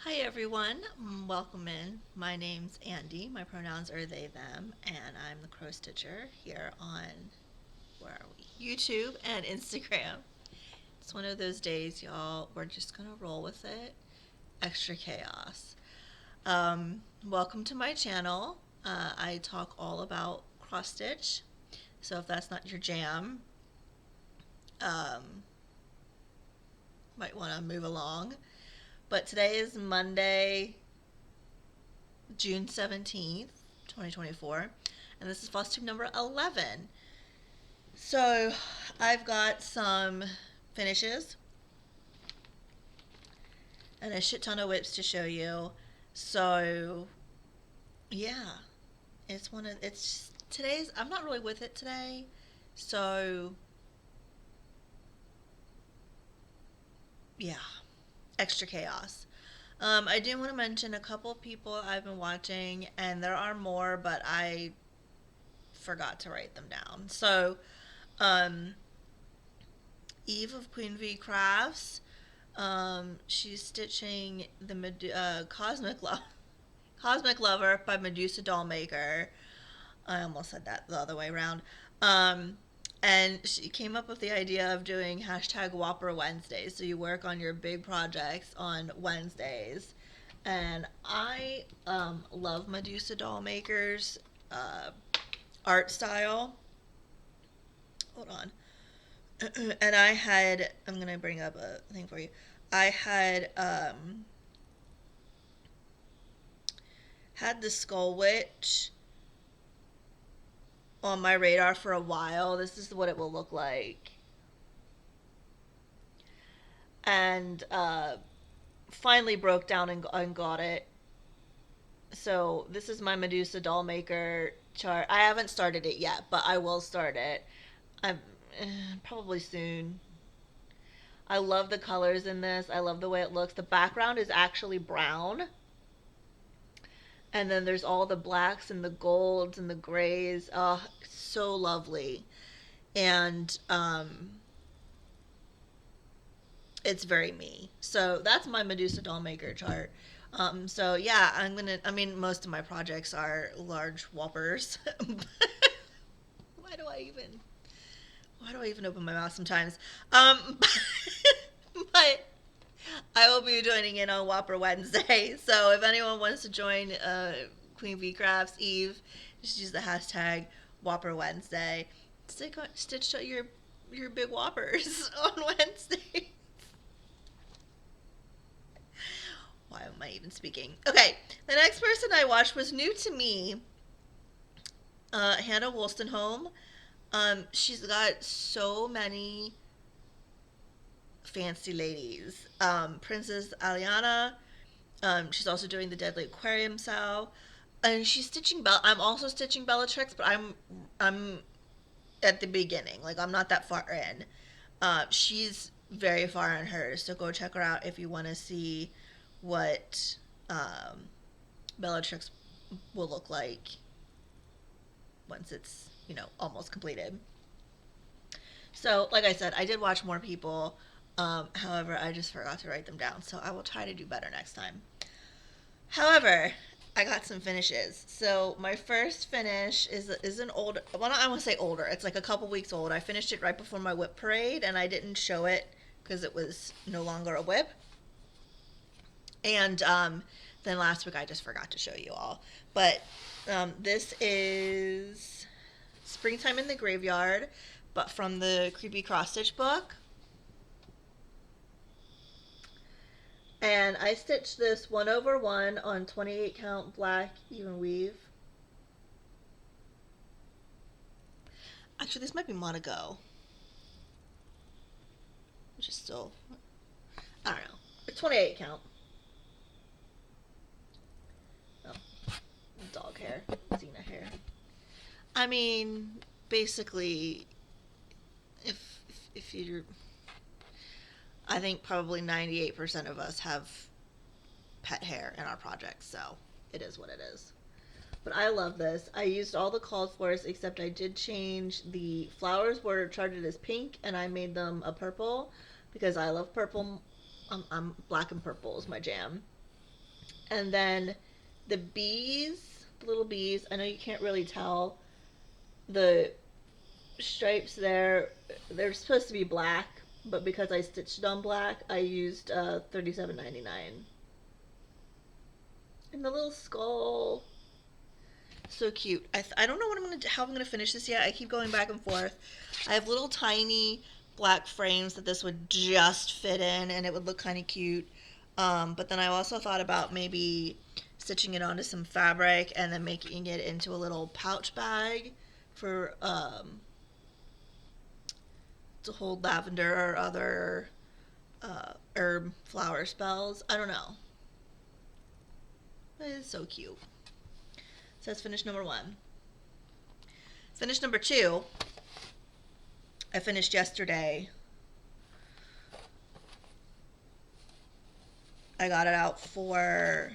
Hi everyone, welcome in. My name's Andy. My pronouns are they, them, and I'm the crow stitcher here on where are we? YouTube and Instagram. It's one of those days, y'all. We're just gonna roll with it. Extra chaos. Welcome to my channel. I talk all about cross stitch. So if that's not your jam, um, might want to move along. But today is Monday, June 17th, 2024, and this is Flosstube number 11. So I've got some finishes and a shit ton of whips to show you. So yeah, it's today's, I'm not really with it today. So yeah, extra chaos. I do want to mention a couple of people I've been watching, and there are more, but I forgot to write them down. So, um, Eve of Queen V Crafts. She's stitching the Cosmic Lover by Medusa Dollmaker. I almost said that the other way around. Um, and she came up with the idea of doing hashtag Whopper Wednesdays. So you work on your big projects on Wednesdays. And I love Medusa Dollmaker's uh, art style. Hold on. And I'm gonna bring up a thing for you. I had the Skull Witch on my radar for a while. This is what it will look like. And finally broke down and got it. So this is my Medusa Dollmaker chart. I haven't started it yet, but I will start it. I'm probably soon. I love the colors in this. I love the way it looks. The background is actually brown. And then there's all the blacks and the golds and the grays. Oh, so lovely. And it's very me. So that's my Medusa Dollmaker chart. So yeah, I mean, most of my projects are large whoppers. why do I even, why do I even open my mouth sometimes? But I will be joining in on Whopper Wednesday. So if anyone wants to join Queen V Crafts Eve, just use the hashtag Whopper Wednesday. Stitch your big whoppers on Wednesday. Why am I even speaking? Okay, the next person I watched was new to me, Hannah Wolstenholme. She's got so many fancy ladies. Princess Aliana. She's also doing the Deadly Aquarium Sow, and she's stitching Bella. I'm also stitching Bellatrix, but I'm at the beginning. Like I'm not that far in. She's very far in hers, so go check her out if you want to see what Bellatrix will look like once it's almost completed. So, like I said, I did watch more people. However, I just forgot to write them down, so I will try to do better next time. However, I got some finishes. So my first finish is an old. Well, I want to say older. It's like a couple weeks old. I finished it right before my whip parade, and I didn't show it because it was no longer a whip. And then last week I just forgot to show you all. But this is Springtime in the Graveyard, but from the Creepy Cross Stitch book. And I stitched this 1/1 on 28 count black even weave. Actually, this might be Monaco, which is still, I don't know, 28 count. Oh, dog hair, Xena hair. I mean, basically, if you're, I think probably 98% of us have pet hair in our projects, so it is what it is. But I love this. I used all the called fors, except I did change the flowers were charted as pink, and I made them a purple because I love purple. I'm black and purple is my jam. And then the bees, the little bees, I know you can't really tell the stripes there. They're supposed to be black, but because I stitched it on black, I used $37.99. And the little skull, so cute. I don't know what how I'm gonna finish this yet. I keep going back and forth. I have little tiny black frames that this would just fit in, and it would look kind of cute. But then I also thought about maybe stitching it onto some fabric and then making it into a little pouch bag for to hold lavender or other herb flower spells. I don't know. It is so cute. So that's finish number 1. Finish number 2, I finished yesterday. I got it out for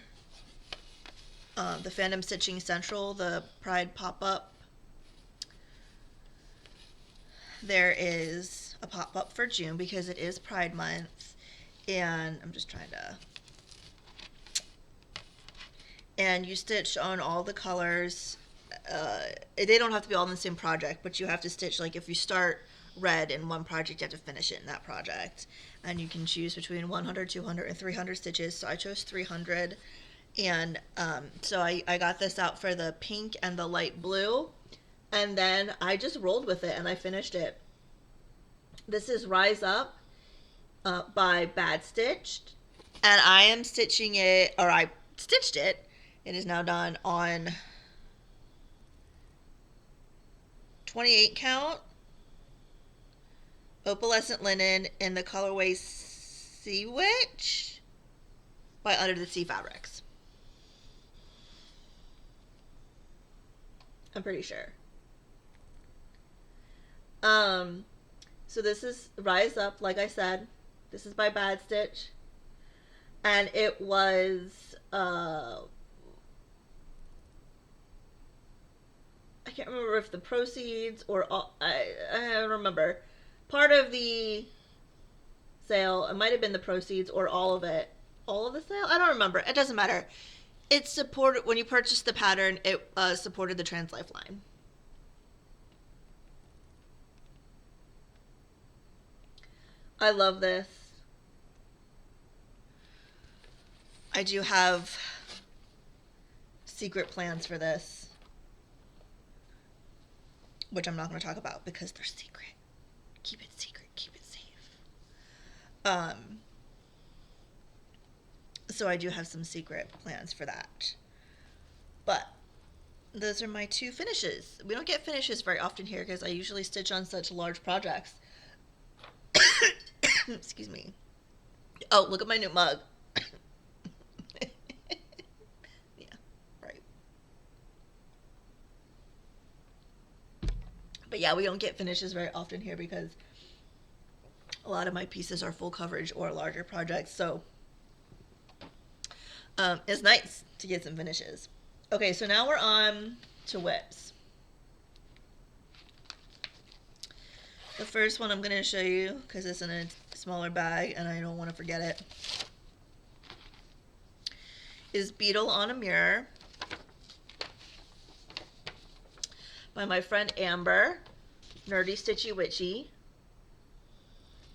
the Fandom Stitching Central, the Pride pop-up. There is a pop-up for June because it is Pride Month, and I'm just trying to... And you stitch on all the colors. They don't have to be all in the same project, but you have to stitch, like if you start red in one project, you have to finish it in that project. And you can choose between 100, 200, and 300 stitches. So I chose 300. And so I got this out for the pink and the light blue. And then I just rolled with it and I finished it. This is Rise Up by Bad Stitched. And I am stitching it, or I stitched it. It is now done on 28 count opalescent linen in the colorway Sea Witch by Under the Sea Fabrics. I'm pretty sure. So this is Rise Up, like I said. This is by Bad Stitch. And it was I can't remember if the proceeds or all, I don't remember. Part of the sale, it might have been the proceeds or all of it. All of the sale? I don't remember. It doesn't matter. It supported, when you purchased the pattern, it supported the Trans Lifeline. I love this. I do have secret plans for this, which I'm not going to talk about because they're secret. Keep it secret. Keep it safe. So I do have some secret plans for that. But those are my 2 finishes. We don't get finishes very often here because I usually stitch on such large projects. Excuse me. Oh, look at my new mug. Yeah, right. But yeah, we don't get finishes very often here because a lot of my pieces are full coverage or larger projects, so it's nice to get some finishes. Okay, so now we're on to whips. The first one I'm going to show you because it's in a smaller bag and I don't want to forget it is Beetle on a Mirror by my friend Amber, Nerdy Stitchy Witchy.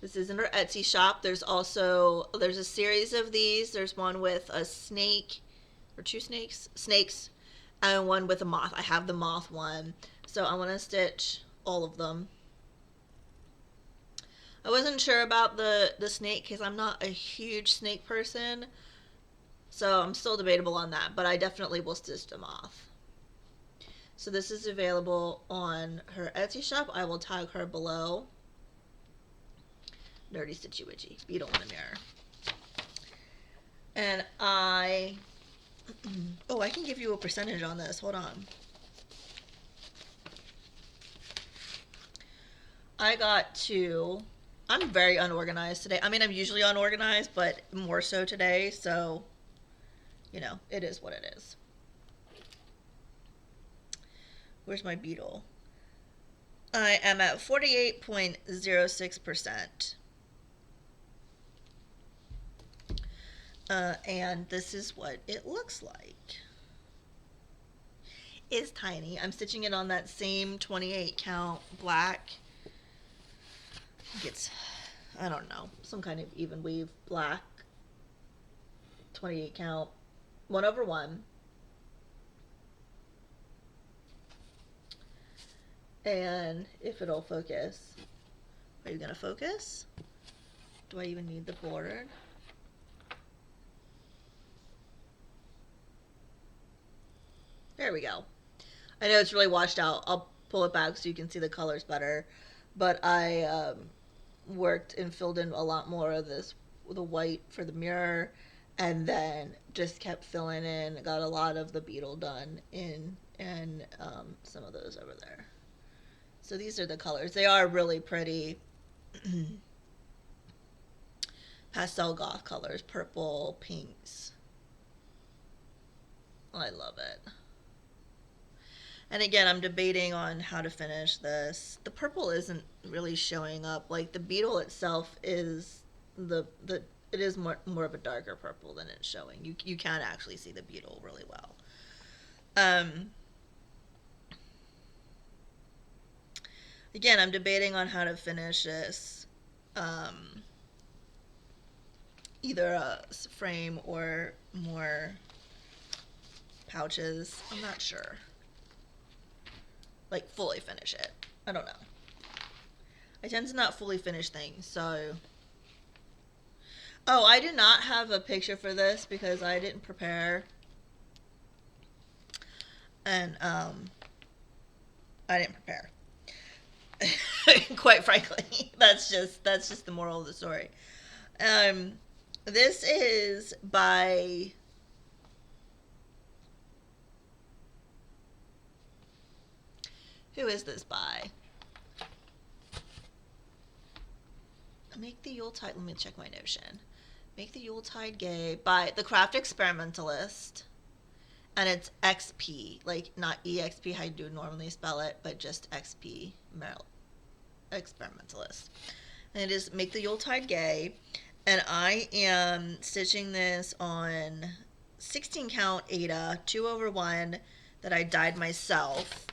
This is in her Etsy shop. There's a series of these. There's one with a snake, or 2 snakes, and one with a moth. I have the moth one. So I want to stitch all of them. I wasn't sure about the snake because I'm not a huge snake person. So I'm still debatable on that, but I definitely will stitch the moth. So this is available on her Etsy shop. I will tag her below. Nerdy Stitchy Witchy, Beetle on a Mirror. And I can give you a percentage on this. Hold on. I'm very unorganized today. I mean, I'm usually unorganized, but more so today, so, you know, it is what it is. Where's my beetle? I am at 48.06%. And this is what it looks like. It's tiny. I'm stitching it on that same 28 count black. I think it's, I don't know, some kind of even weave black 28 count 1/1. And if it'll focus, are you gonna focus? Do I even need the border? There we go. I know it's really washed out. I'll pull it back so you can see the colors better. But I worked and filled in a lot more of this, the white for the mirror, and then just kept filling in. Got a lot of the beetle done in, and some of those over there. So these are the colors. They are really pretty. Pastel goth colors, purple, pinks. I love it. And again, I'm debating on how to finish this. The purple isn't really showing up. Like the beetle itself is the it is more of a darker purple than it's showing. You can actually see the beetle really well. Again, I'm debating on how to finish this. Either a frame or more pouches. I'm not sure. Like fully finish it. I don't know. I tend to not fully finish things, so. Oh, I do not have a picture for this because I didn't prepare. And I didn't prepare. Quite frankly, that's just the moral of the story. This is by who is this by? Make the Yuletide. Let me check my Notion. Make the Yuletide Gay by the Craft Experimentalist, and it's XP, like not EXP how you do normally spell it, but just XP Experimentalist. And it is Make the Yuletide Gay, and I am stitching this on 16 count Aida 2/1 that I dyed myself.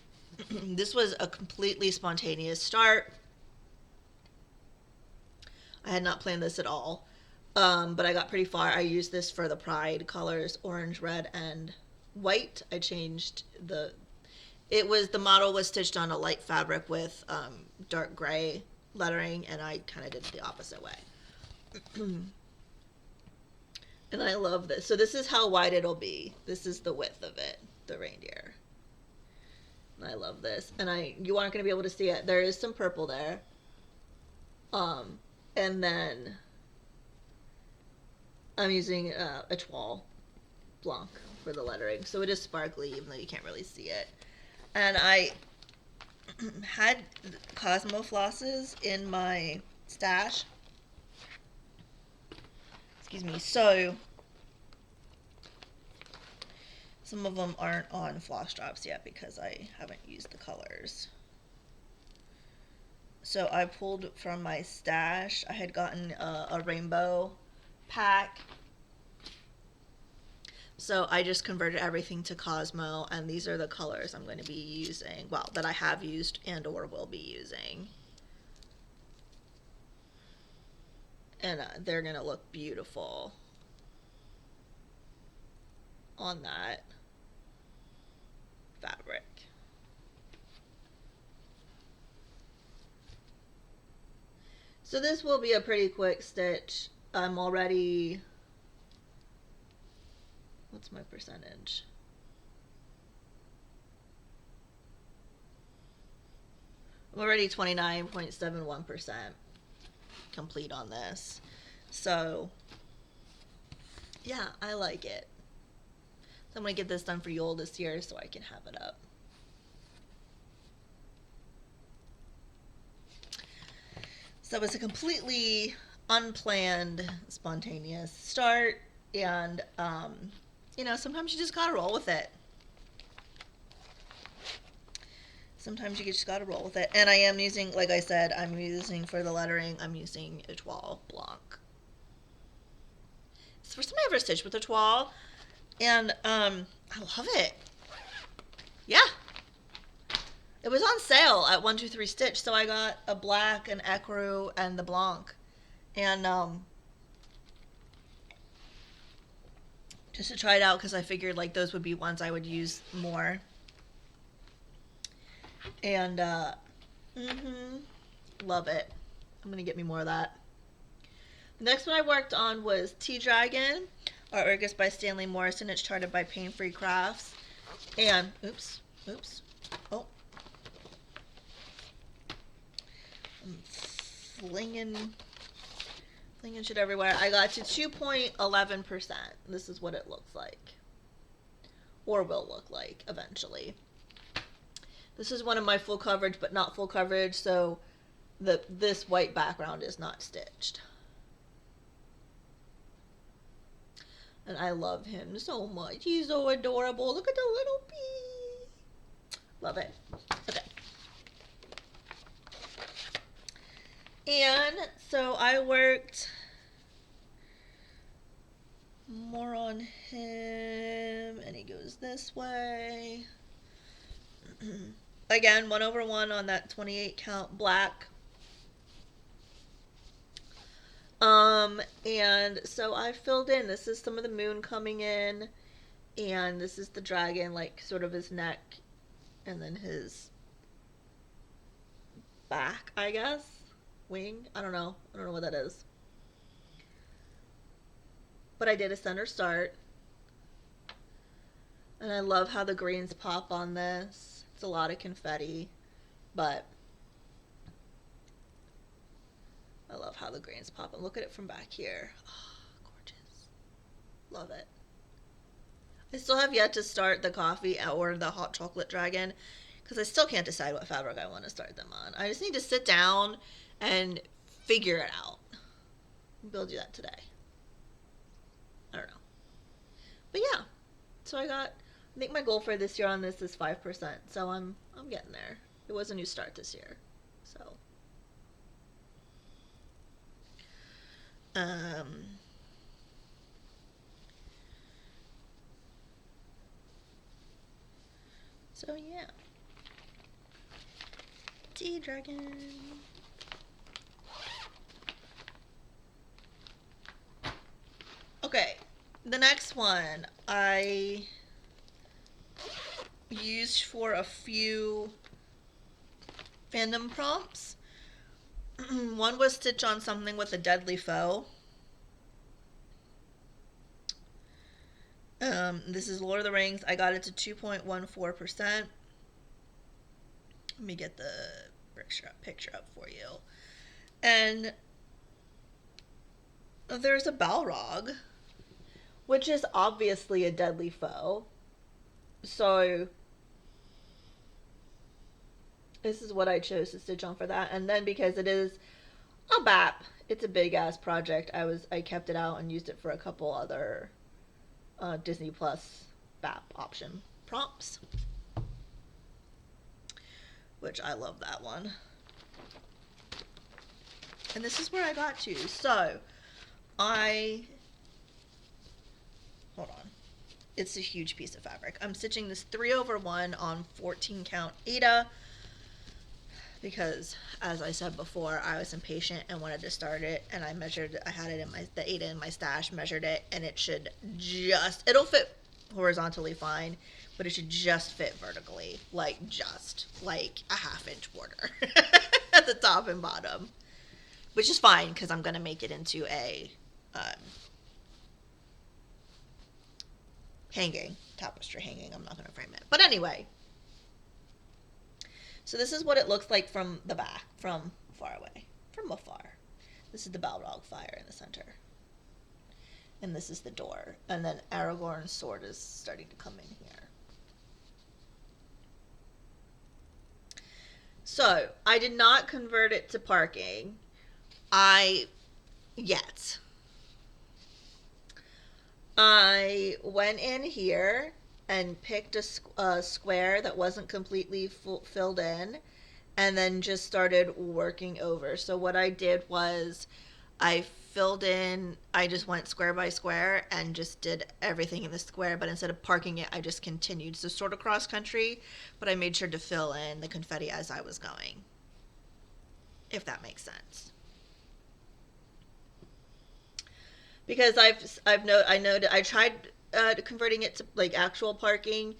This was a completely spontaneous start. I had not planned this at all, but I got pretty far. I used this for the Pride colors, orange, red, and white. I changed the model was stitched on a light fabric with dark gray lettering, and I kind of did it the opposite way. And I love this. So this is how wide it'll be. This is the width of it, the reindeer. And I love this. And you aren't going to be able to see it. There is some purple there. And then I'm using a toile blanc for the lettering. So it is sparkly, even though you can't really see it. And I had Cosmo flosses in my stash. Excuse me. So some of them aren't on floss drops yet because I haven't used the colors. So I pulled from my stash. I had gotten a rainbow pack. So I just converted everything to Cosmo, and these are the colors I'm going to be using. Well, that I have used and or will be using. And they're going to look beautiful on that fabric. So this will be a pretty quick stitch. I'm already, what's my percentage? I'm already 29.71% complete on this. So yeah, I like it. So I'm going to get this done for Yule this year so I can have it up. So it was a completely unplanned, spontaneous start, and you know, sometimes you just gotta roll with it. Sometimes you just gotta roll with it. And I am using, like I said, I'm using for the lettering, I'm using a toile blanc. It's the first time I ever stitched with a toile, and I love it. Yeah. It was on sale at 123 Stitch, so I got a black, an ecru, and the blanc. And just to try it out because I figured like those would be ones I would use more. And love it. I'm gonna get me more of that. The next one I worked on was Tea Dragon. Artwork is by Stanley Morrison. It's charted by Pain Free Crafts. And oops. Oh, I'm flinging shit everywhere. I got to 2.11%. This is what it looks like, or will look like eventually. This is one of my full coverage, but not full coverage, so this white background is not stitched. And I love him so much. He's so adorable. Look at the little pea. Love it. Okay. And so I worked more on him, and he goes this way. Again, 1/1 on that 28 count black. And so I filled in, this is some of the moon coming in, and this is the dragon, like sort of his neck, and then his back, I guess, wing, I don't know what that is. But I did a center start, and I love how the greens pop on this. It's a lot of confetti, but I love how the greens pop. And look at it from back here. Oh, gorgeous. Love it. I still have yet to start the coffee or the hot chocolate dragon because I still can't decide what fabric I want to start them on. I just need to sit down and figure it out. Maybe I'll do that today. I don't know. But yeah. So I think my goal for this year on this is 5%. So I'm getting there. It was a new start this year. So yeah. Tea Dragon. Okay, the next one I used for a few fandom prompts. One was stitch on something with a deadly foe. This is Lord of the Rings. I got it to 2.14%. Let me get the picture up for you. And there's a Balrog, which is obviously a deadly foe. So this is what I chose to stitch on for that. And then because it is a BAP, it's a big ass project, I kept it out and used it for a couple other Disney Plus BAP option prompts, which I love that one. And this is where I got to. So hold on. It's a huge piece of fabric. I'm stitching this 3/1 on 14 count Aida because, as I said before, I was impatient and wanted to start it, and I had it in the Aida in my stash, measured it, and it'll fit horizontally fine, but it should just fit vertically, like a half-inch border at the top and bottom, which is fine because I'm going to make it into a tapestry hanging. I'm not going to frame it. But anyway, so this is what it looks like from the back, from far away, from afar. This is the Balrog fire in the center. And this is the door. And then Aragorn's sword is starting to come in here. So, I did not convert it to parking. Yet. I went in here and picked a square that wasn't completely filled in, and then just started working over. So what I did was I filled in, I just went square by square and just did everything in the square, but instead of parking it, I just continued. So sort of cross country, but I made sure to fill in the confetti as I was going, if that makes sense. Because I tried converting it to like actual parking,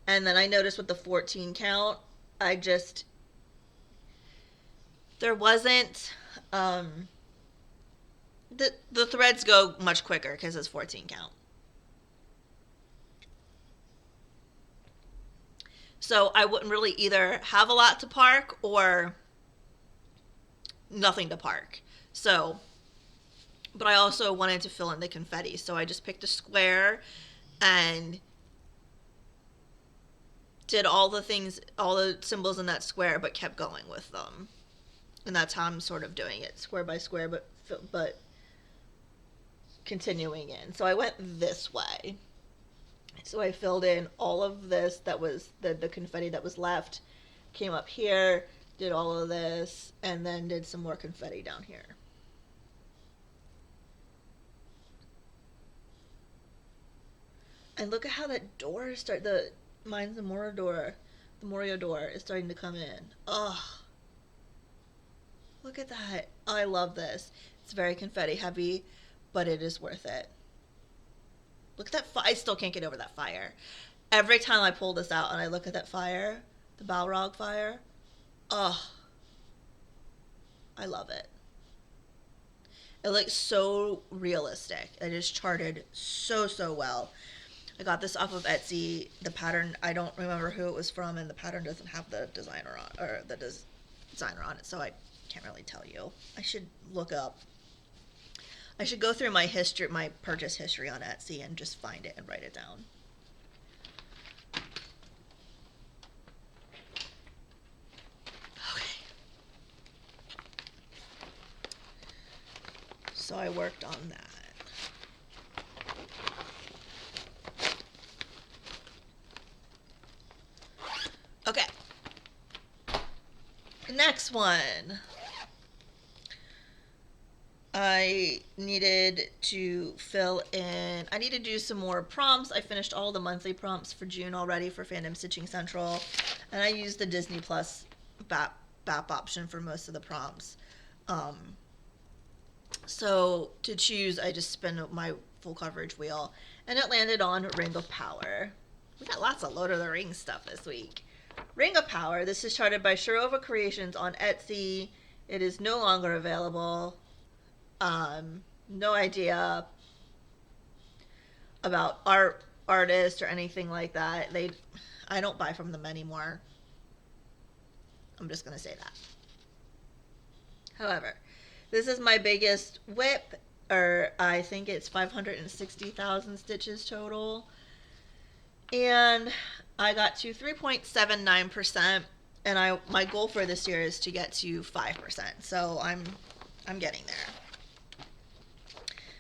and then I noticed with the 14 count, I just there wasn't the threads go much quicker because it's 14 count. So I wouldn't really either have a lot to park or nothing to park. So, but I also wanted to fill in the confetti, so I just picked a square and did all the things, all the symbols in that square, but kept going with them. And that's how I'm sort of doing it, square by square, but continuing in. So I went this way. So I filled in all of this that was the confetti that was left, came up here, did all of this, and then did some more confetti down here. And look at how that door mine's the Morio door is starting to come in. Ugh. Look at that. I love this. It's very confetti heavy, but it is worth it. Look at that I still can't get over that fire. Every time I pull this out and I look at that fire, the Balrog fire, ugh. I love it. It looks so realistic. It is charted so well. I got this off of Etsy. The pattern, I don't remember who it was from, and the pattern doesn't have the designer on it, so I can't really tell you. I should look up. I should go through my purchase history on Etsy and just find it and write it down. Okay. So I worked on that. Okay. Next one. I needed to I need to do some more prompts. I finished all the monthly prompts for June already for Fandom Stitching Central, and I used the Disney Plus BAP option for most of the prompts. So to choose, I just spin my full coverage wheel, and it landed on Ring of Power. We got lots of Lord of the Rings stuff this week. Ring of Power. This is charted by Shirova Creations on Etsy. It is no longer available. No idea about artists or anything like that. I don't buy from them anymore. I'm just gonna say that. However, this is my biggest whip, or I think it's 560,000 stitches total, and I got to 3.79%, and my goal for this year is to get to 5%. So I'm getting there.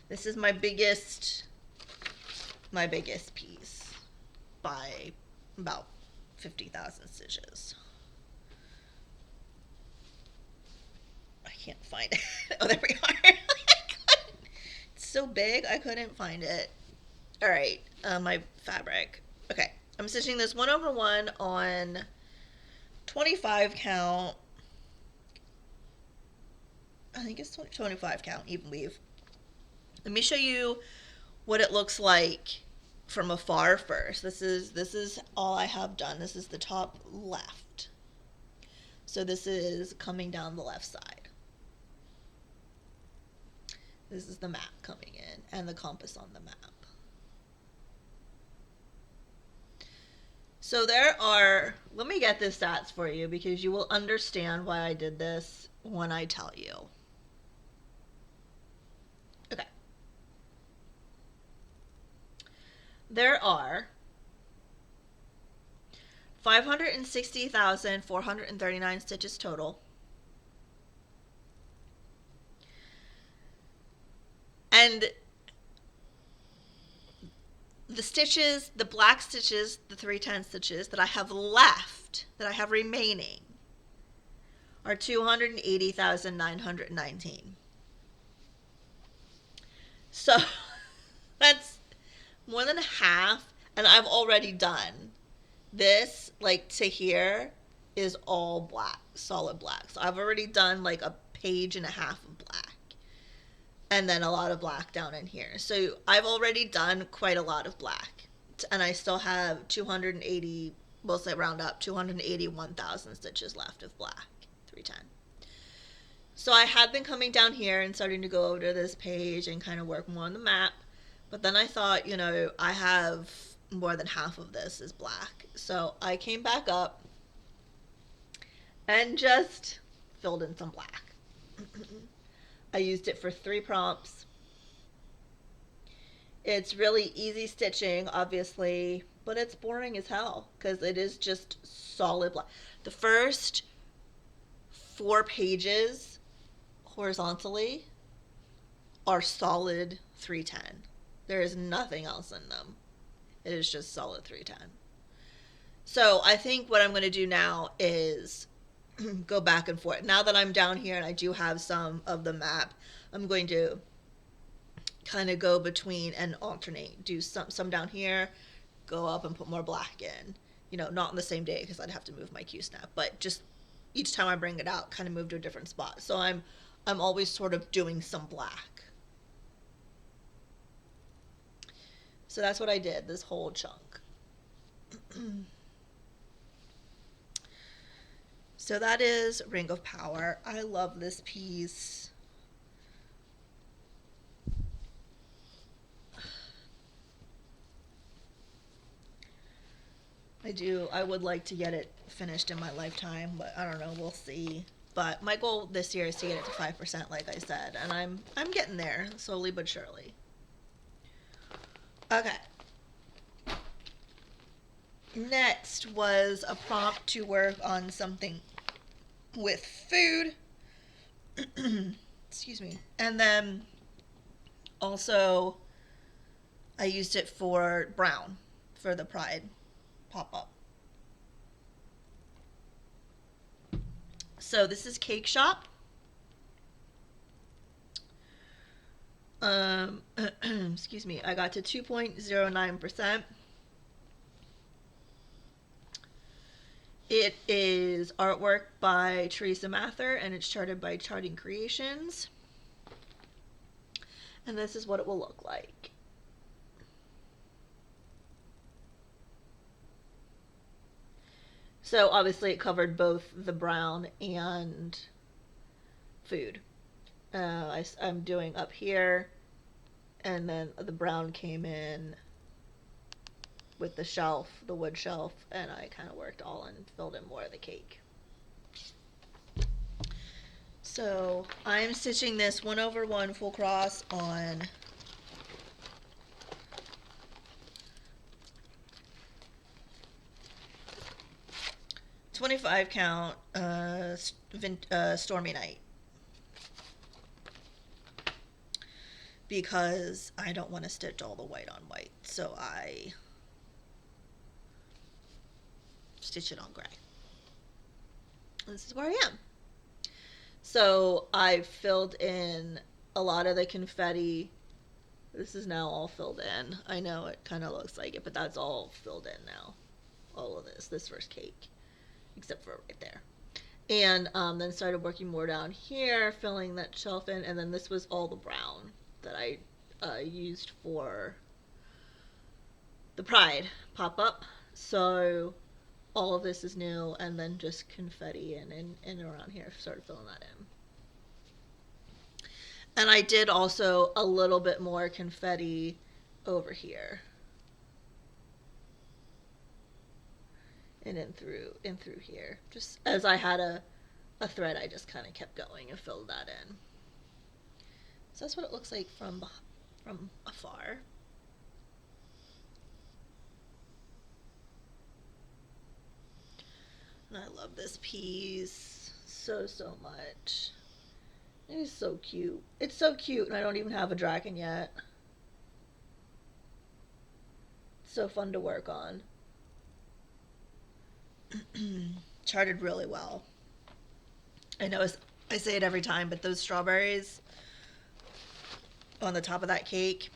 This is my biggest piece by about 50,000 stitches. I can't find it. Oh, there we are. It's so big, I couldn't find it. All right, my fabric. Okay, I'm stitching this 1/1 on 25 count. I think it's 25 count even weave. Let me show you what it looks like from afar first. This is all I have done. This is the top left. So this is coming down the left side. This is the map coming in and the compass on the map. So let me get the stats for you because you will understand why I did this when I tell you. Okay. There are 560,439 stitches total. And the stitches, the black stitches, the 310 stitches that I have left, that I have remaining, are 280,919. So that's more than half, and I've already done this. Like to here is all black, solid black. So I've already done like a page and a half of black, and then a lot of black down in here. So I've already done quite a lot of black, and I still have 280. We'll say round up 281,000 stitches left of black 310. So I had been coming down here and starting to go over to this page and kind of work more on the map. But then I thought, I have more than half of this is black. So I came back up and just filled in some black. I used it for 3 prompts. It's really easy stitching, obviously, but it's boring as hell because it is just solid black. The first 4 pages horizontally are solid 310. There is nothing else in them. It is just solid 310. So I think what I'm going to do now is go back and forth. Now that I'm down here and I do have some of the map, I'm going to kind of go between and alternate. Do some down here, go up and put more black in. Not on the same day because I'd have to move my Q-snap, but just each time I bring it out, kind of move to a different spot. So I'm always sort of doing some black. So that's what I did, this whole chunk. So that is Ring of Power. I love this piece. I would like to get it finished in my lifetime, but I don't know, we'll see. But my goal this year is to get it to 5%, like I said, and I'm getting there, slowly but surely. Okay. Next was a prompt to work on something with food. Excuse me. And then also I used it for brown, for the Pride pop-up. So this is Cake Shop. Excuse me. I got to 2.09%. It is artwork by Teresa Mather, and it's charted by Charting Creations. And this is what it will look like. So obviously it covered both the brown and food. I'm doing up here, and then the brown came in with the shelf, the wood shelf, and I kind of worked all and filled in more of the cake. So I'm stitching this 1/1 full cross on 25 count Stormy Night, because I don't want to stitch all the white on white, so I stitch it on gray. This is where I am. So I filled in a lot of the confetti. This is now all filled in. I know it kind of looks like it, but that's all filled in now. All of this first cake, except for right there. And then started working more down here, filling that shelf in, and then this was all the brown that I used for the Pride pop-up. So all of this is new, and then just confetti and around here, started filling that in. And I did also a little bit more confetti over here. And in through here. Just as I had a thread, I just kind of kept going and filled that in. So that's what it looks like from afar. And I love this piece so much. It is so cute. It's so cute, and I don't even have a dragon yet. It's so fun to work on. Charted really well. I know I say it every time, but those strawberries on the top of that cake.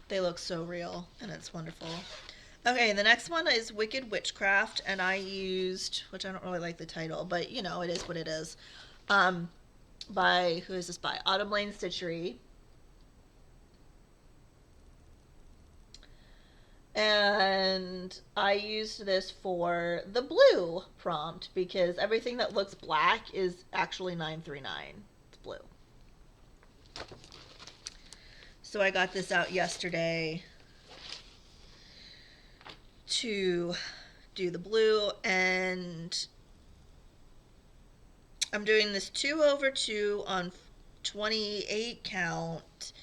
They look so real, and it's wonderful. Okay, the next one is Wicked Witchcraft, and I used, which I don't really like the title, but you know, it is what it is. By, who is this by? Autumn Lane Stitchery. And I used this for the blue prompt because everything that looks black is actually 939. It's blue. So I got this out yesterday to do the blue, and I'm doing this 2/2 on 28 count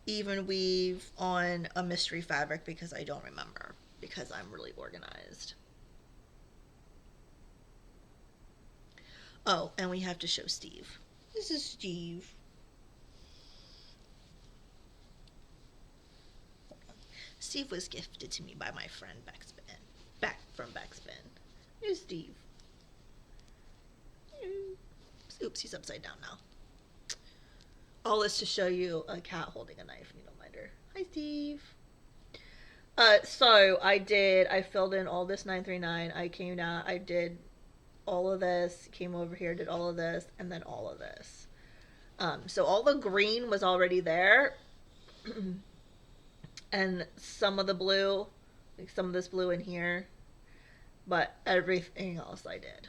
even weave on a mystery fabric because I don't remember, because I'm really organized. Oh, and we have to show Steve. This is Steve. Steve was gifted to me by my friend back from Backspin. Here's Steve. Oops, he's upside down now. All this to show you a cat holding a knife, and you don't mind her. Hi, Steve. So I filled in all this 939. I came down, I did all of this, came over here, did all of this, and then all of this. So all the green was already there. And some of the blue, like some of this blue in here, but everything else I did.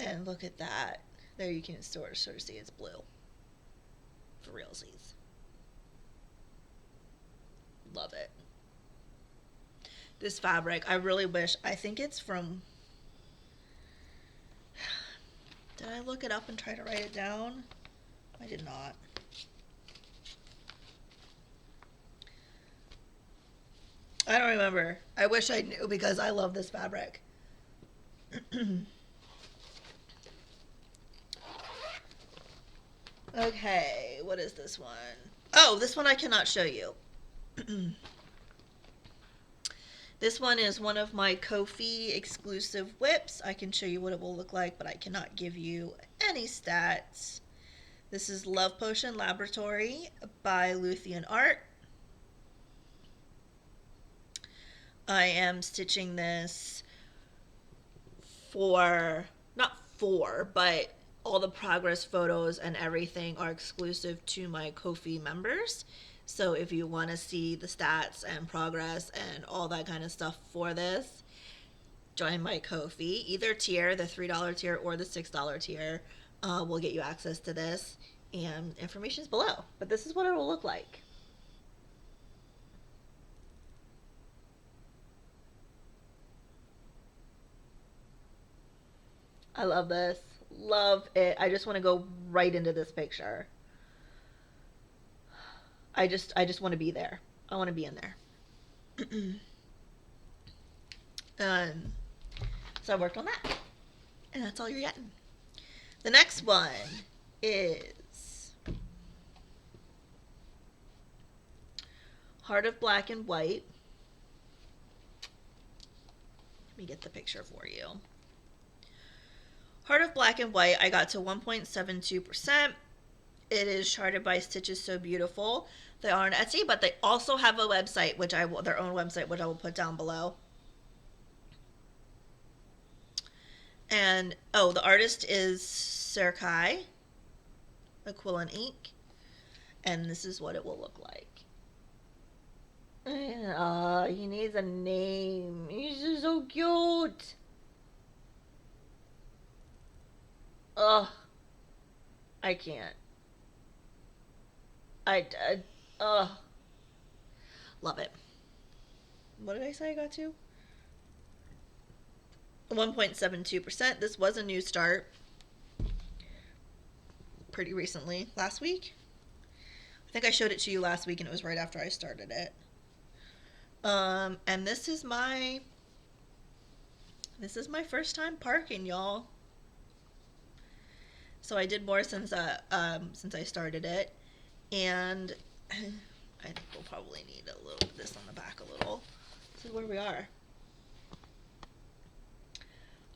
And look at that. There you can sort of see it's blue. For realsies. Love it. This fabric, I really wish, I think it's from, did I look it up and try to write it down? I did not. I don't remember. I wish I knew because I love this fabric. Okay, what is this one? Oh, this one I cannot show you. This one is one of my Ko-fi exclusive whips. I can show you what it will look like, but I cannot give you any stats. This is Love Potion Laboratory by Luthien Art. I am stitching this but all the progress photos and everything are exclusive to my Ko-fi members. So if you want to see the stats and progress and all that kind of stuff for this, join my Ko-fi. Either tier, the $3 tier or the $6 tier, will get you access to this. And information is below. But this is what it will look like. I love this. Love it. I just want to go right into this picture. I just want to be there. I want to be in there. So I worked on that. And that's all you're getting. The next one is Heart of Black and White. Let me get the picture for you. Heart of Black and White, I got to 1.72%. It is charted by Stitches So Beautiful. They are on Etsy, but they also have a website, their own website, which I will put down below. And, the artist is Serkai, Aquilon Ink. And this is what it will look like. He needs a name. He's just so cute. Ugh. I can't. Love it. What did I say I got to? 1.72%. This was a new start. Pretty recently. Last week? I think I showed it to you last week and it was right after I started it. And this is my first time parking, y'all. So I did more since I started it, and I think we'll probably need a little bit of this on the back a little. This is where we are.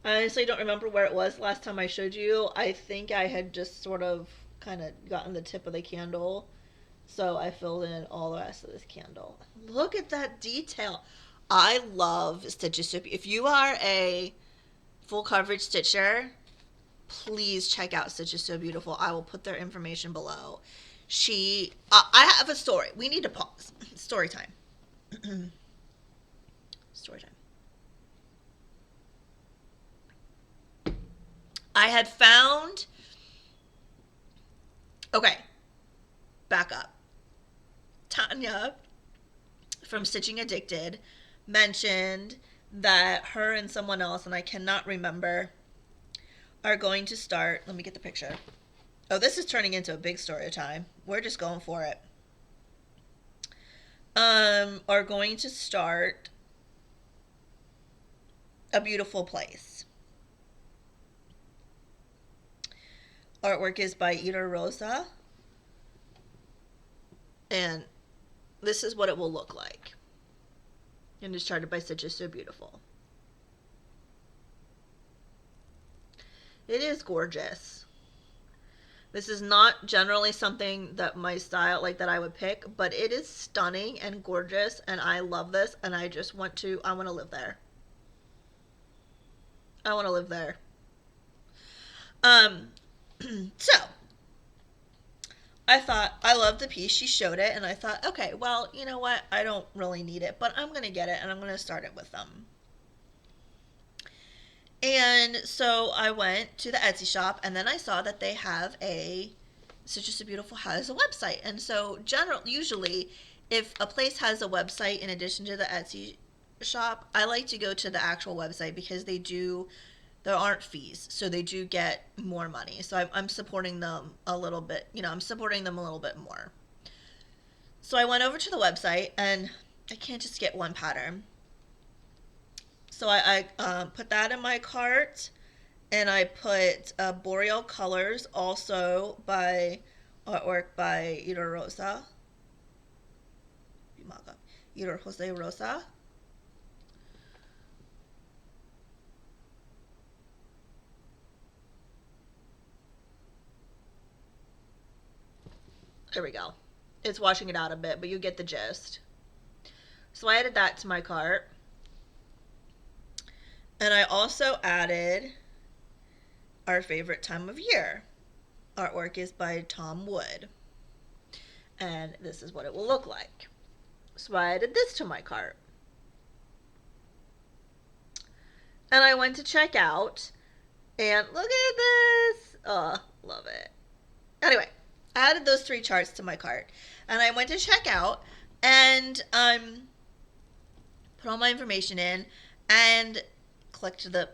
I honestly don't remember where it was last time I showed you. I think I had just sort of kind of gotten the tip of the candle. So I filled in all the rest of this candle. Look at that detail. I love Stitches Soup. If you are a full coverage stitcher, please check out Stitches So Beautiful. I will put their information below. I have a story. We need to pause. Story time. Story time. I had found. Okay, back up. Tanya from Stitching Addicted mentioned that her and someone else, and I cannot remember, are going to start. Let me get the picture. Oh, this is turning into a big story time. We're just going for it. Are going to start a beautiful place. Artwork is by Ida Rosa. And this is what it will look like. And it's charted by Stitches So Beautiful. It is gorgeous. This is not generally something that my style, like that I would pick, but it is stunning and gorgeous, and I love this, and I want to live there. I want to live there. So, I thought, I loved the piece. She showed it, and I thought, okay, well, you know what? I don't really need it, but I'm going to get it, and I'm going to start it with them. And so I went to the Etsy shop, and then I saw that they have Stitches So Beautiful has a website. And so usually, if a place has a website in addition to the Etsy shop, I like to go to the actual website because there aren't fees, so they do get more money. So I'm supporting them a little bit, I'm supporting them a little bit more. So I went over to the website, and I can't just get one pattern. So I put that in my cart, and I put Boreal Colors, also by artwork by Ida Rosa. Ida Jose Rosa. There we go. It's washing it out a bit, but you get the gist. So I added that to my cart. And I also added Our Favorite Time of Year. Artwork is by Tom Wood. And this is what it will look like. So I added this to my cart. And I went to check out, and look at this. Oh, love it. Anyway, I added those 3 charts to my cart, and I went to check out, and put all my information in, and clicked the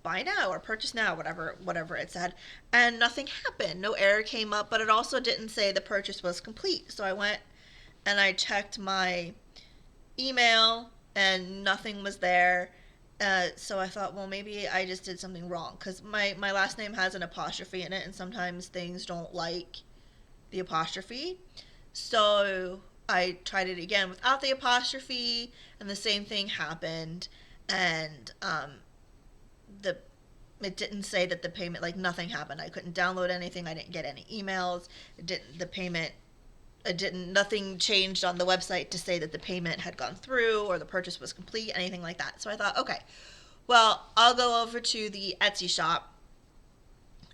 buy now or purchase now, whatever it said, and nothing happened. No error came up, but it also didn't say the purchase was complete. So I went and I checked my email, and nothing was there. So I thought, well, maybe I just did something wrong, because my last name has an apostrophe in it, and sometimes things don't like the apostrophe. So I tried it again without the apostrophe, and the same thing happened. And it didn't say that the payment, like, nothing happened. I couldn't download anything. I didn't get any emails. Nothing changed on the website to say that the payment had gone through or the purchase was complete, anything like that. So I thought, okay, well, I'll go over to the Etsy shop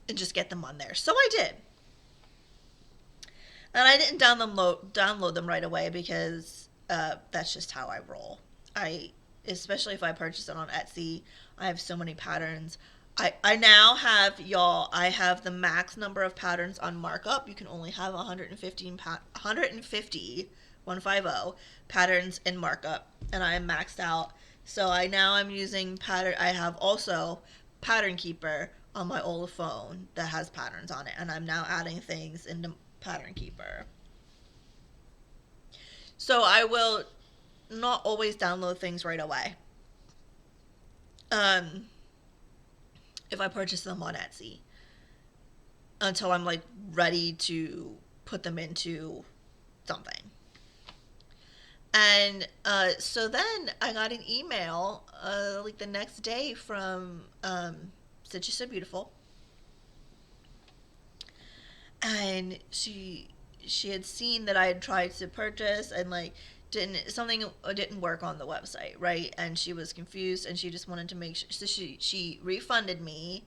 and just get them on there. So I did. And I didn't download them right away, because that's just how I roll. Especially if I purchase it on Etsy, I have so many patterns. I now have, y'all, I have the max number of patterns on markup. You can only have 150 patterns in markup, and I am maxed out. So I'm using pattern. I have also Pattern Keeper on my old phone that has patterns on it, and I'm now adding things into Pattern Keeper. So I will not always download things right away. If I purchase them on Etsy, until I'm like ready to put them into something. And so then I got an email like the next day from Stitches So Beautiful, and she had seen that I had tried to purchase and like didn't something didn't work on the website, right? And she was confused and she just wanted to make sure. So she refunded me.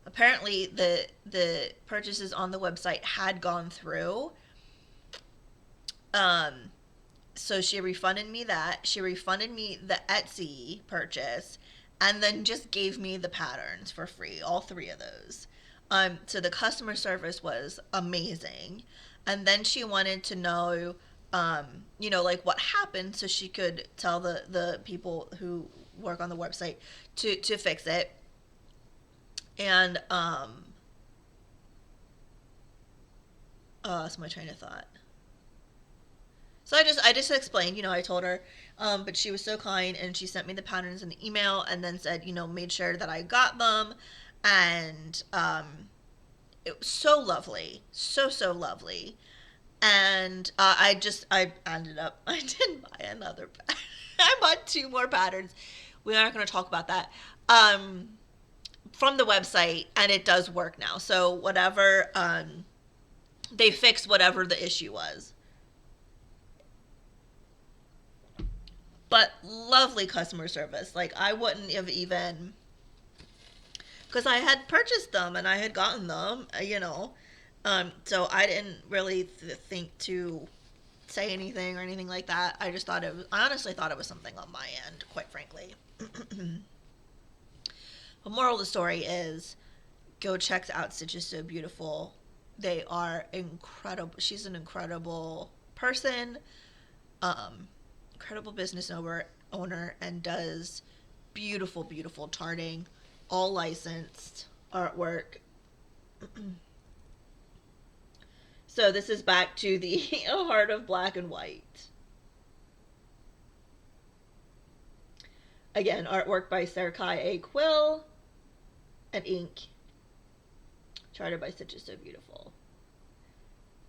Apparently the purchases on the website had gone through. Um, so she refunded me that. She refunded me the Etsy purchase, and then just gave me the patterns for free, all three of those. So the customer service was amazing, and then she wanted to know, like what happened, so she could tell the people who work on the website to fix it, and that's my train of thought. So I just explained, I told her, but she was so kind and she sent me the patterns in the email and then said, made sure that I got them, and it was so lovely, so lovely, and I ended up I didn't buy another. I bought two more patterns. We aren't going to talk about that. From the website, and it does work now. So whatever, they fixed whatever the issue was. But lovely customer service. Like I wouldn't have even, because I had purchased them and I had gotten them, so I didn't really think to say anything or anything like that. I just thought I honestly thought it was something on my end, quite frankly. The moral of the story is, go check out Stitches So Beautiful. They are incredible. She's an incredible person. Um, Incredible business owner, and does beautiful, beautiful tarting, all licensed artwork. So this is back to the Heart of Black and White. Again, artwork by Serkai A. Quill and ink. Charted by Stitches So Beautiful.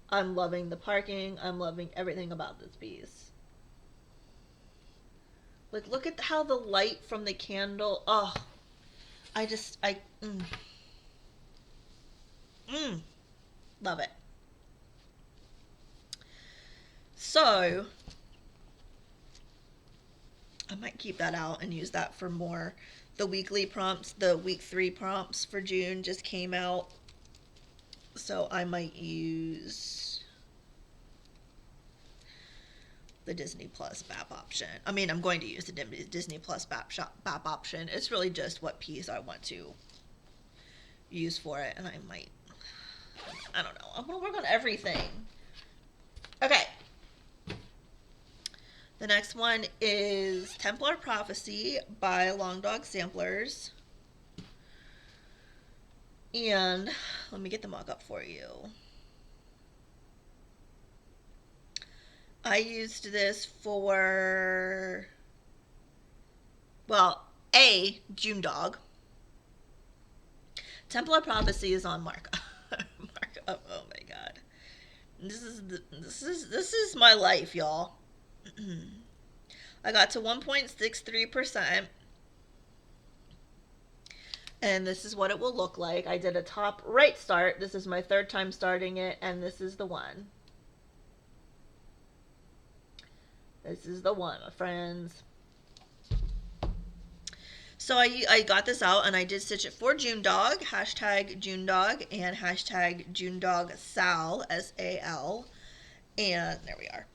I'm loving the parking. I'm loving everything about this piece. Like, look at how the light from the candle. Oh, I love it. So, I might keep that out and use that for more. The weekly prompts, the week 3 prompts for June just came out. So, I might use the Disney Plus BAP option. I mean, I'm going to use the Disney Plus BAP option. It's really just what piece I want to use for it, and I don't know. I'm going to work on everything. Okay. The next one is Templar Prophecy by Long Dog Samplers. And let me get the mock up for you. I used this for, well, June Dog. Templar Prophecy is on markup. Markup. Oh my god. This is my life, y'all. I got to 1.63%. And this is what it will look like. I did a top right start. This is my 3rd time starting it, and this is the one. This is the one, my friends. So I got this out, and I did stitch it for June Dog, hashtag June Dog, and hashtag June Dog Sal, S-A-L. And there we are.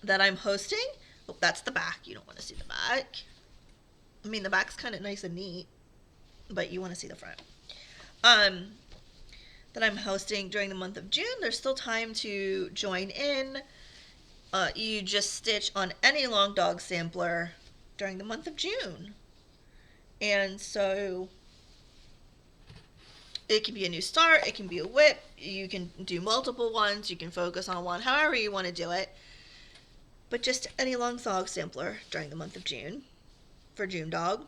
That I'm hosting. Oh, that's the back. You don't want to see the back. I mean, the back's kind of nice and neat, but you want to see the front. That I'm hosting during the month of June. There's still time to join in. You just stitch on any Long Dog sampler during the month of June. And so it can be a new start, it can be a whip, you can do multiple ones, you can focus on one, however you want to do it. But just any Long Dog sampler during the month of June for June Dog.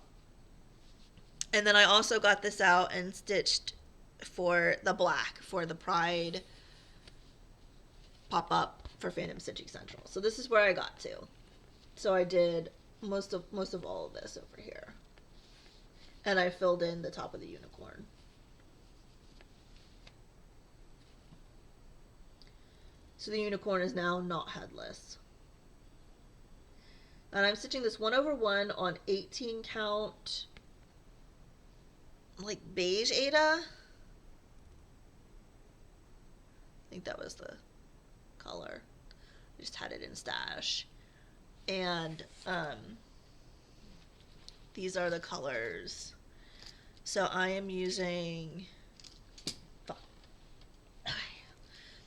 And then I also got this out and stitched for the black, for the Pride pop-up for Fandom Stitching Central. So this is where I got to. So I did most of all of this over here. And I filled in the top of the unicorn. So the unicorn is now not headless. And I'm stitching this 1/1 on 18 count, like beige Ada. I think that was the color. I just had it in stash. And these are the colors. So I am using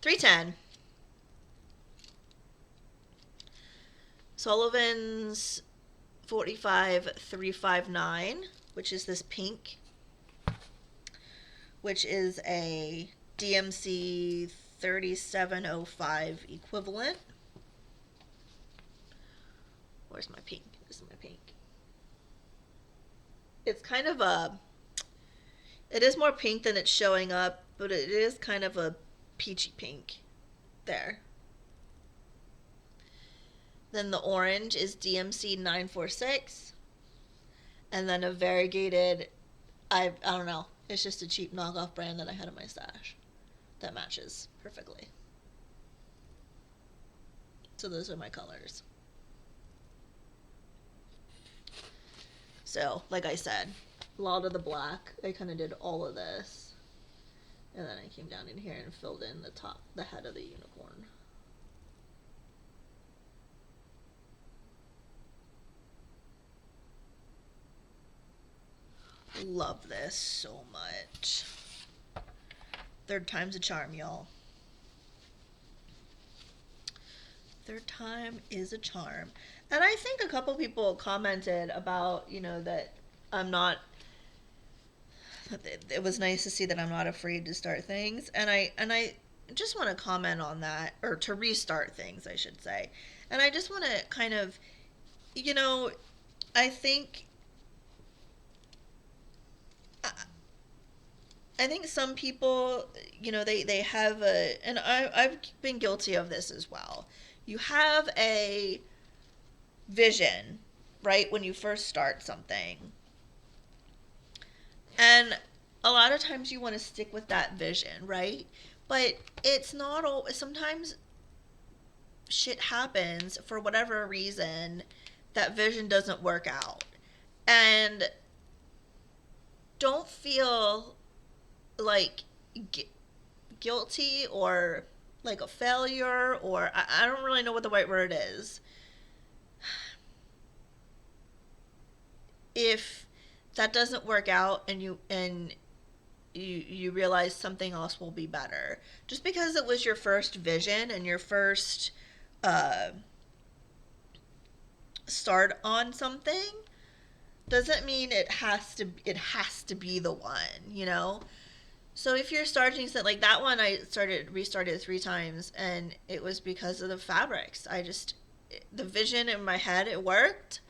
310. Sullivan's 45359, which is this pink, which is a DMC 3705 equivalent. Where's my pink? This is my pink. It's kind of it is more pink than it's showing up, but it is kind of a peachy pink there. Then the orange is DMC 946. And then a variegated, I don't know, it's just a cheap knockoff brand that I had in my stash that matches perfectly. So those are my colors. So, like I said, a lot of the black, I kind of did all of this. And then I came down in here and filled in the head of the unicorn. Love this so much. Third time's a charm, y'all. Third time is a charm. And I think a couple people commented about, that I'm not, it was nice to see that I'm not afraid to start things. And I just want to comment on that, or to restart things, I should say. And I just want to kind of, I think some people, they have and I've been guilty of this as well. You have a vision, right, when you first start something. And a lot of times you want to stick with that vision, right? But it's not all, sometimes shit happens for whatever reason, that vision doesn't work out. And don't feel like guilty or like a failure, or I don't really know what the right word is. If that doesn't work out and you realize something else will be better, just because it was your first vision and your first start on something doesn't mean it has to be the one. So if you're starting something like that one, I restarted 3 times, and it was because of the fabrics. The vision in my head, it worked,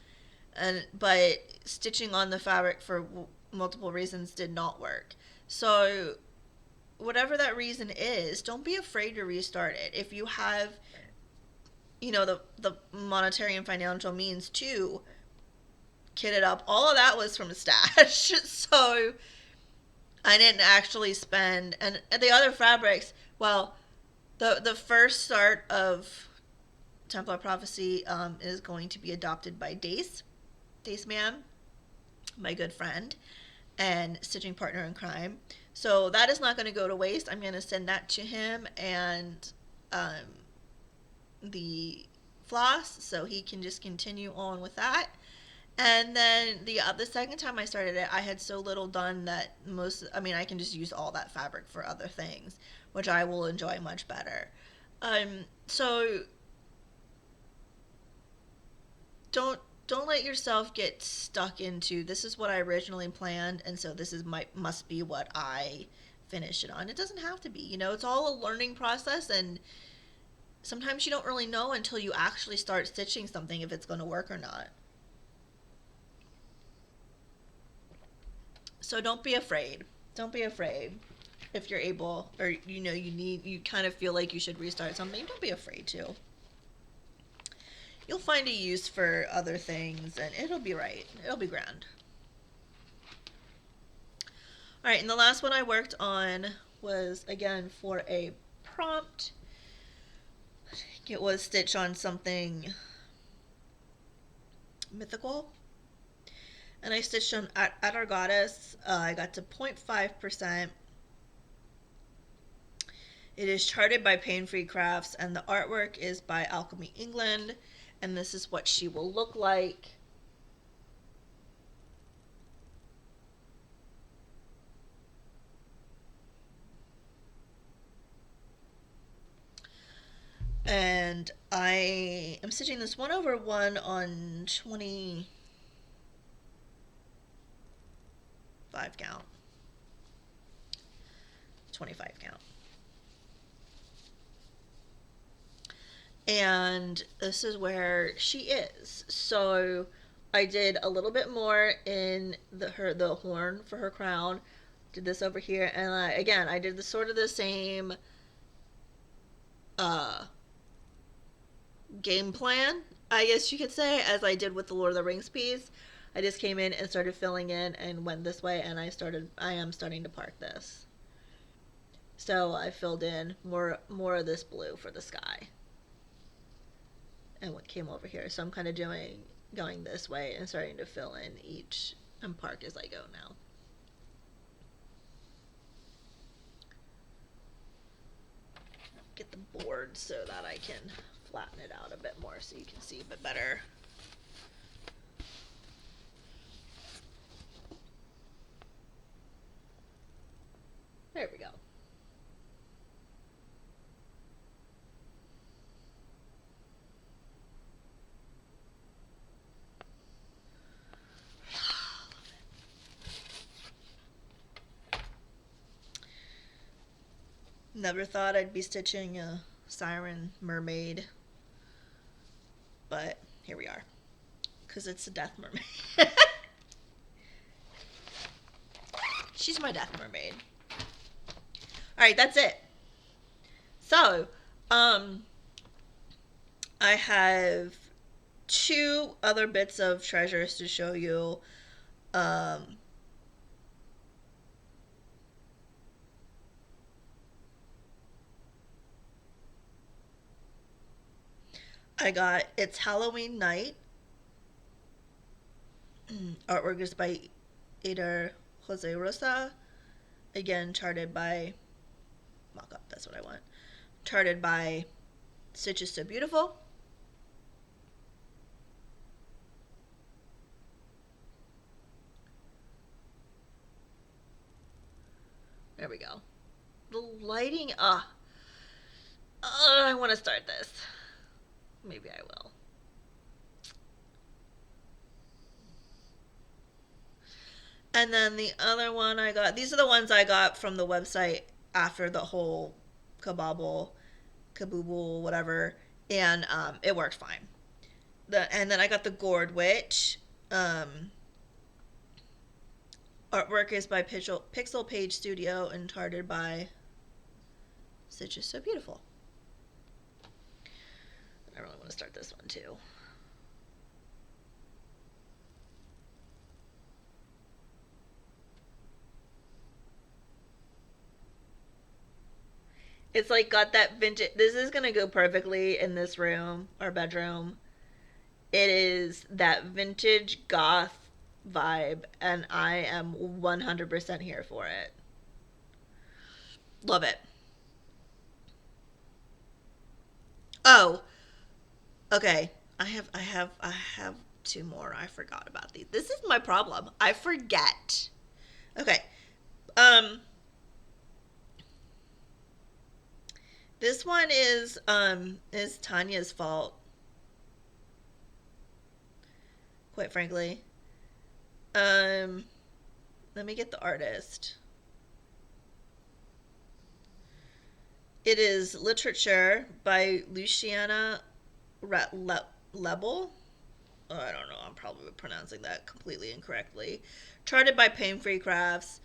but stitching on the fabric for multiple reasons did not work. So whatever that reason is, don't be afraid to restart it. If you have, the monetary and financial means to kit it up, all of that was from stash. So I didn't actually spend, and the other fabrics, well, the first start of Templar Prophecy is going to be adopted by Dace Man, my good friend and stitching partner in crime. So that is not going to go to waste. I'm going to send that to him and the floss, so he can just continue on with that. And then the second time I started it, I had so little done that I can just use all that fabric for other things, which I will enjoy much better. So don't let yourself get stuck into, this is what I originally planned, and so this is must be what I finish it on. It doesn't have to be. It's all a learning process, and sometimes you don't really know until you actually start stitching something if it's going to work or not. So don't be afraid. Don't be afraid. if you're able, or you kind of feel like you should restart something, don't be afraid to. You'll find a use for other things, and it'll be right. It'll be grand. All right, and the last one I worked on was, again, for a prompt. It was stitch on something mythical. And I stitched on at our goddess. I got to 0.5%. It is charted by Pain Free Crafts, and the artwork is by Alchemy England. And this is what she will look like. And I am stitching this 1/1 on 25 count. 25 count. And this is where she is. So I did a little bit more in the horn for her crown. Did this over here, and again I did the sort of the same game plan, I guess you could say, as I did with the Lord of the Rings piece. I just came in and started filling in and went this way, and I am starting to park this. So I filled in more of this blue for the sky. And what came over here. So I'm kind of going this way and starting to fill in each and park as I go now. Get the board so that I can flatten it out a bit more so you can see a bit better. There we go. Never thought I'd be stitching a siren mermaid, but here we are, because it's a death mermaid. She's my death mermaid. Alright, that's it. So, I have 2 other bits of treasures to show you. I got It's Halloween Night. Artwork is by Ada Jose Rosa. Again, charted by mock-up, that's what I want. Charted by Stitch is So Beautiful. There we go. The lighting, I want to start this. Maybe I will. And then the other one I got, these are the ones I got from the website after the whole kabobble, whatever, and it worked fine. And then I got the Gourd Witch. Artwork is by Pixel Page Studio and charted by Stitch is So Beautiful. I really want to start this one too. It's like got that vintage. This is going to go perfectly in this room, our bedroom. It is that vintage goth vibe, and I am 100% here for it. Love it. Oh, okay. I have 2 more. I forgot about these. This is my problem. I forget. Okay. This one is Tanya's fault. Quite frankly. Let me get the artist. It is Literature by Luciana Lebel. Oh, I don't know. I'm probably pronouncing that completely incorrectly. Charted by Pain Free Crafts.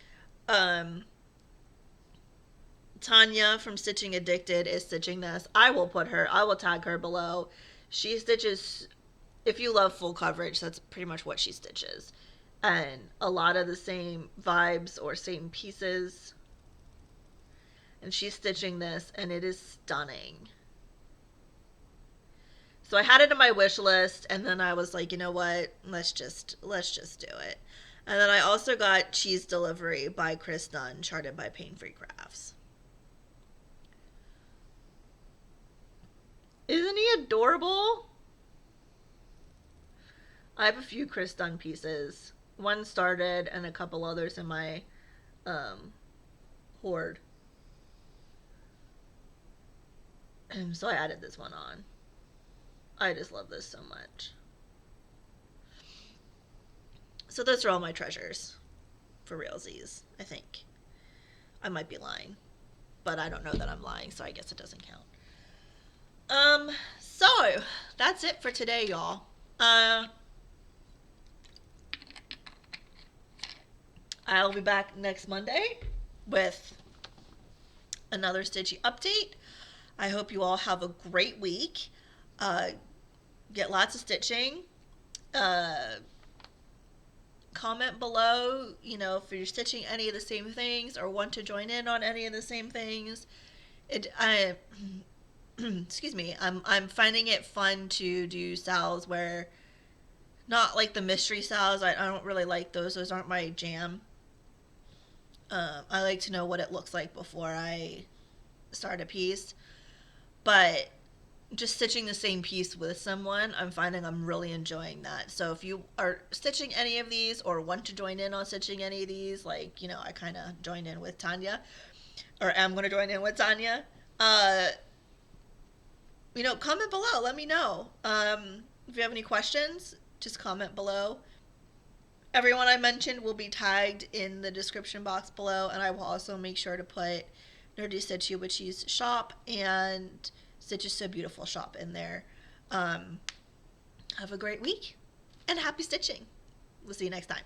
Tanya from Stitching Addicted is stitching this. I will tag her below. She stitches, if you love full coverage, that's pretty much what she stitches. And a lot of the same vibes or same pieces. And she's stitching this, and it is stunning. So I had it in my wish list, and then I was like, you know what? Let's just do it. And then I also got Cheese Delivery by Chris Dunn, charted by Pain Free Crafts. Isn't he adorable? I have a few Chris Dunn pieces. One started, and a couple others in my hoard. And so I added this one on. I just love this so much. So those are all my treasures. For realsies, I think. I might be lying. But I don't know that I'm lying, so I guess it doesn't count. So that's it for today, y'all. I'll be back next Monday with another Stitchy update. I hope you all have a great week. Get lots of stitching. Comment below, if you're stitching any of the same things or want to join in on any of the same things. Excuse me. I'm finding it fun to do styles where, not like the mystery styles. I don't really like those. Those aren't my jam. I like to know what it looks like before I start a piece. But just stitching the same piece with someone, I'm finding I'm really enjoying that. So if you are stitching any of these or want to join in on stitching any of these, I kind of joined in with Tanya, or am going to join in with Tanya, comment below. Let me know. If you have any questions, just comment below. Everyone I mentioned will be tagged in the description box below, and I will also make sure to put Nerdy Stitchy Witchy's shop and Stitches So Beautiful shop in there. Have a great week, and happy stitching. We'll see you next time.